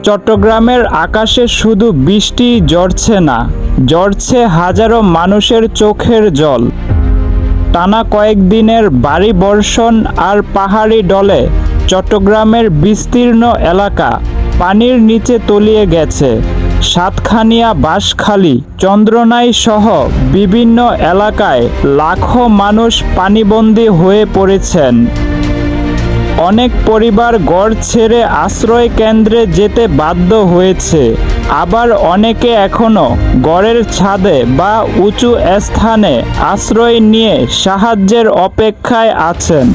চট্টগ্রামের আকাশে শুধু বৃষ্টি ঝরছে না, ঝরছে হাজারো মানুষের চোখের জল। টানা কয়েকদিনের ভারী বর্ষণ আর পাহাড়ি ঢলে চট্টগ্রামের বিস্তীর্ণ এলাকা পানির নিচে তলিয়ে গেছে। সাতখানিয়া, বাঁশখালী, চন্দ্রনাই সহ বিভিন্ন এলাকায় লাখো মানুষ পানিবন্দী হয়ে পড়েছেন। অনেক পরিবার ঘর ছেড়ে আশ্রয় কেন্দ্রে যেতে বাধ্য হয়েছে, আবার অনেকে এখনও ঘরের ছাদে বা উঁচু স্থানে আশ্রয় নিয়ে সাহায্যের অপেক্ষায় আছেন।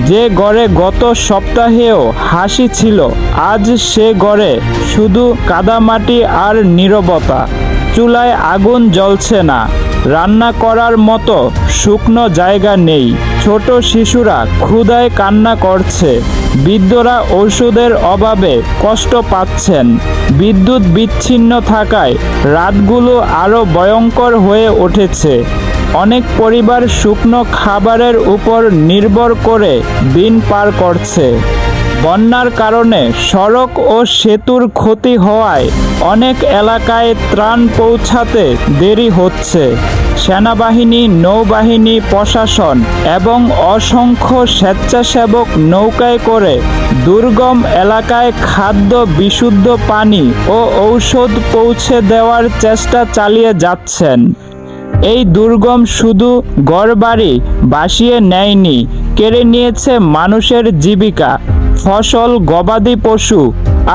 যে ঘরে গত সপ্তাহেও হাসি ছিল, আজ সে ঘরে শুধু কাদামাটি আর নীরবতা। চুলায় আগুন জ্বলছে না, রান্না করার মতো শুকনো জায়গা নেই। ছোট শিশুরা ক্ষুধায় কান্না করছে, বৃদ্ধরা ওষুধের অভাবে কষ্ট পাচ্ছেন। বিদ্যুৎ বিচ্ছিন্ন থাকায় রাতগুলো আরও ভয়ঙ্কর হয়ে উঠেছে। অনেক পরিবার শুকনো খাবারের উপর নির্ভর করে দিন পার করছে। বন্যার কারণে সড়ক ও সেতুর ক্ষতি হওয়ায় অনেক এলাকায় ত্রাণ পৌঁছাতে দেরি হচ্ছে। সেনাবাহিনী, নৌবাহিনী, প্রশাসন এবং অসংখ্য স্বেচ্ছাসেবক নৌকায় করে দুর্গম এলাকায় খাদ্য, বিশুদ্ধ পানি ও ঔষধ পৌঁছে দেওয়ার চেষ্টা চালিয়ে যাচ্ছেন। এই দুর্গম শুধু ঘরবাড়ি ভাসিয়ে নেয়নি, কেড়ে নিয়েছে মানুষের জীবিকা, ফসল, গবাদি পশু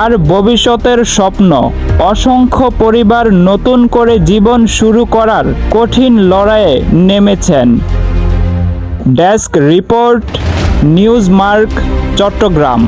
আর ভবিষ্যতের স্বপ্ন। অসংখ্য পরিবার নতুন করে জীবন শুরু করার কঠিন লড়াইয়ে নেমেছেন। Desk report, Newsmark, Chittagong.